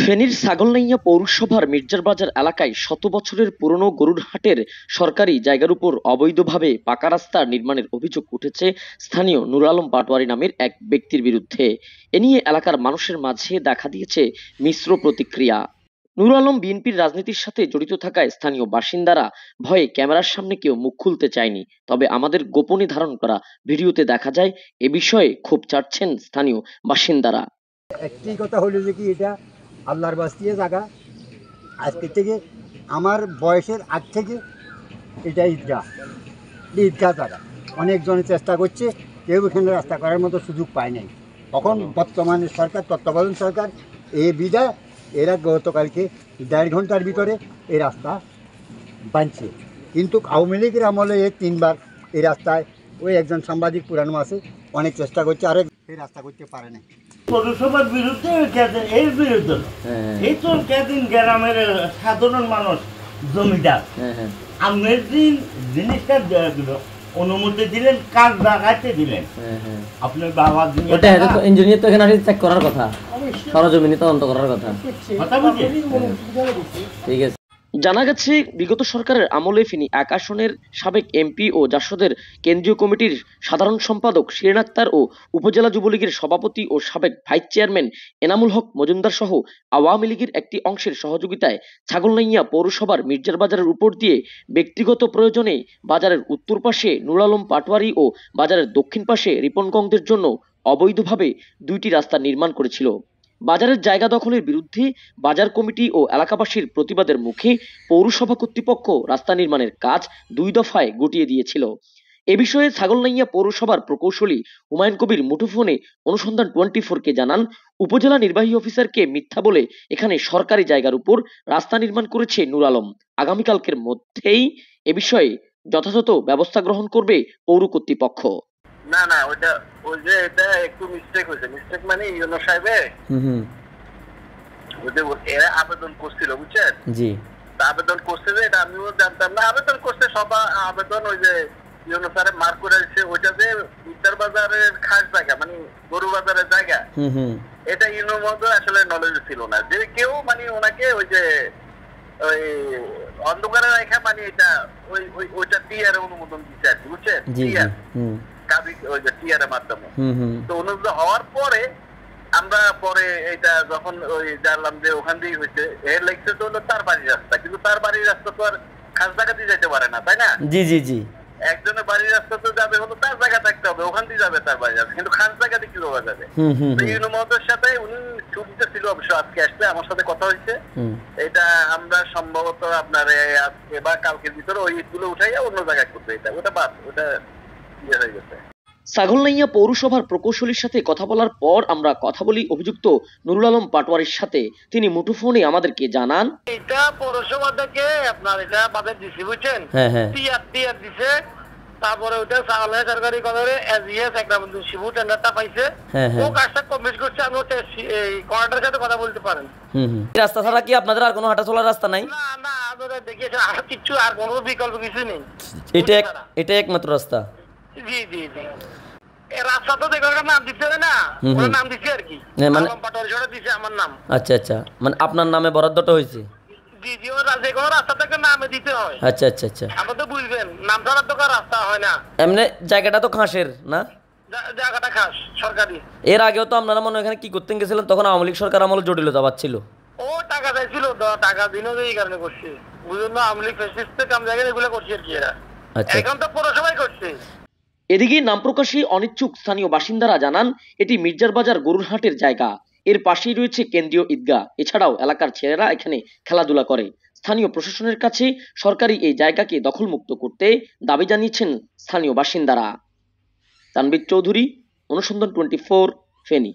ফেনীর ছাগলনাইয়া পৌরসভার মির্জারবাজার এলাকায় শত বছরের পুরনো গরুর হাটের সরকারি জায়গার উপর অবৈধভাবে পাকা রাস্তা নির্মাণের অভিযোগ উঠেছে স্থানীয় নুর আলম পাটোয়ারি নামের এক ব্যক্তির বিরুদ্ধে। এ নিয়ে এলাকার মানুষের মাঝে দেখা দিয়েছে মিশ্র প্রতিক্রিয়া। নুর আলম বিএনপির রাজনীতির সাথে জড়িত থাকায় স্থানীয় বাসিন্দারা ভয়ে ক্যামেরার সামনে কেউ মুখ খুলতে চায়নি। তবে আমাদের গোপনে ধারণ করা ভিডিওতে দেখা যায় এ বিষয়ে ক্ষোভ চাটছেন স্থানীয় বাসিন্দারা। একটি কথা হলো যে কি এটা আল্লাহর বাস্তিয়ে জায়গা। আজকে থেকে আমার বয়সের আগ থেকে এটা ঈদগাহ জায়গা। অনেকজনে চেষ্টা করছে, কেউ এখানে রাস্তা করার মতো সুযোগ পায় নাই। তখন বর্তমানে সরকার, তত্ত্বাবধান সরকার বিদায় এরা গতকালকে 1.5 ঘন্টার ভিতরে এই রাস্তা বানছে। কিন্তু আওয়ামী লীগের আমলে 3বার এই রাস্তায় ওই একজন সাংবাদিক পুরানো আছে, অনেক চেষ্টা করছে, আরেক এই রাস্তা করতে পারে না। পৌরসভার বিরুদ্ধে এর বিরুদ্ধে এই তো কেদিন গ্রামের সাধারণ মানুষ জমিদার আমের দিন জিনিসটা অনুমতি দিলেন, কাজ দেখাতে দিলেন। আপনার বাবা ইঞ্জিনিয়ার তো এখানে চেক করার কথা, সরজমিনে তদন্ত করার কথা। ঠিক আছে। জানা গেছে বিগত সরকারের আমলে ফেনী 1 আসনের সাবেক এমপি ও জাসদের কেন্দ্রীয় কমিটির সাধারণ সম্পাদক শিরিন আক্তার ও উপজেলা যুবলীগের সভাপতি ও সাবেক ভাইস চেয়ারম্যান এনামুল হক মজুমদার সহ আওয়ামী লীগের একটি অংশের সহযোগিতায় ছাগলনাইয়া পৌরসভার মির্জারবাজারের উপর দিয়ে ব্যক্তিগত প্রয়োজনে বাজারের উত্তর পাশে নুর আলম পাটোয়ারি ও বাজারের দক্ষিণ পাশে রিপনগঞ্জের জন্য অবৈধভাবে 2টি রাস্তা নির্মাণ করেছিল। বাজারের জায়গা দখলের বিরুদ্ধে বাজার কমিটি ও এলাকাবাসীর প্রতিবাদের মুখে পৌরসভা কর্তৃপক্ষ রাস্তা নির্মাণের কাজ 2 দফায় গুটিয়ে দিয়েছিল। এ বিষয়ে ছাগলনাইয়া পৌরসভার প্রকৌশলী হুমায়ুন কবির মুঠোফোনে অনুসন্ধান 24কে জানান, উপজেলা নির্বাহী অফিসারকে মিথ্যা বলে এখানে সরকারি জায়গার উপর রাস্তা নির্মাণ করেছে নুর আলম। আগামীকালকের মধ্যেই এ বিষয়ে যথাযথ ব্যবস্থা গ্রহণ করবে পৌর কর্তৃপক্ষ। না ওটা ওই যে এটা একটু মিস্টেক হয়েছে। মিস্টেক মানে ইউনো সাহেবে ওই যে এরা আবেদন করছিল, বুঝছেন? জি, আবেদন করছে যে এটা আমিও জানতাম না। আবেদন করছে সব আবেদন ওই যে ইউনো স্যারে মার্ক করে দিচ্ছে ওইটা যে উত্তর বাজারের খাস জায়গা, মানে গরু বাজারের জায়গা, এটা ইউনোর মধ্যে আসলে নলেজ ছিল না। যে কেউ মানে ওনাকে ওই যে ওই অন্ধকারে রেখা মানে এটা ওইটা টিআর অনুমোদন দিচ্ছে আর কি, বুঝছেন? টিআর ওই যে টিআর মাধ্যমে। তো অনুমোদন হওয়ার পরে আমরা পরে এটা যখন ওই জানলাম যে ওখান দিয়েই হয়েছে, এর লেগছে তো হলো তার বাড়ির রাস্তা। কিন্তু তার বাড়ির রাস্তা তো আর খাস জায়গা দিয়ে যেতে পারে না, তাই না? জি জি জি। একজনের বাড়ির রাস্তা তো যাবে হলো তার জায়গা থাকতে হবে, ওখান দিয়ে যাবে তার বাড়ির রাস্তা। কিন্তু খাস জায়গা দিয়ে কিভাবে যাবে? ইউনো মহোদয়ের সাথে উনি ছুটিতে ছিল অবশ্য, আজকে আসলে আমার সাথে কথা হয়েছে। এটা আমরা সম্ভবত আপনার আজকে বা কালকের ভিতরে ওই ইটগুলো উঠাইয়া অন্য জায়গায় করবে। এটা ওটা বাদ, ওটা ইয়ে হয়ে গেছে। ছাগলনাইয়া পৌরসভার প্রকৌশলীর সাথে কথা বলার পর আমরা কথা বলি অভিযুক্ত নুরুল আলম পাটোয়ারির সাথে। তিনি মুঠোফোনে আমাদেরকে জানান, এটা পৌরসভা থেকে আপনার এটা বাজার দিছি, বুঝছেন? টিআর দিছে। তারপরে ওটা ছাগলনাইয়া সরকারি কদরে এসইএস একটা শিবু টেন্ডারটা পাইছে। ও কাজটা কমপ্লিট করছে। আমি এই কন্ট্রাক্টরের সাথে কথা বলতে পারেন। রাস্তা ছাড়া কি আপনাদের আর কোনো হাঁটা চলার রাস্তা নাই? না আমরা দেখিয়েছি আর কিছু, আর কোনো বিকল্প কিছু নেই। এটা একমাত্র রাস্তা। জি জি জি। রাস্তা তো দেখো নাম দিচ্ছে না, ওর নাম দিচ্ছে আর কি, মানে পাটোয়ারি সরকার দিচ্ছে আমার নাম। আচ্ছা আচ্ছা, মানে আপনার নামে বরাদ্দটা হয়েছে? জি জি, ওর যে কোনো রাস্তা থেকে নামে দিতে হয়। আচ্ছা আচ্ছা আচ্ছা, আপনি তো বুঝবেন নাম ছাড়া তো কোনো রাস্তা হয় না। এমনি জায়গাটা তো খাসের না? জায়গাটা খাস সরকারি। এর আগেও তো আপনারা মনে এখানে কি করতে গেছিলেন, তখন আওয়ামী লীগ সরকার আমলে জটিলতা পাচ্ছিল। ও টাকা চাইছিল, টাকা দিনও এই কারণে করছে, বুঝুন না? আওয়ামী লীগ ফ্যাসিস্টে কাম জায়গায় এগুলো করছে আর কি এরা। এখন তো পৌরসভাই করছে। এদিকে নাম প্রকাশে অনিচ্ছুক স্থানীয় বাসিন্দারা জানান, এটি মির্জারবাজার গরুর হাটের জায়গা। এর পাশেই রয়েছে কেন্দ্রীয় ঈদগাহ। এছাড়াও এলাকার ছেলেরা এখানে খেলাধুলা করে। স্থানীয় প্রশাসনের কাছে সরকারি এই জায়গাকে দখলমুক্ত করতে দাবি জানিয়েছেন স্থানীয় বাসিন্দারা। তানভীর চৌধুরী, অনুসন্ধান 24, ফেনী।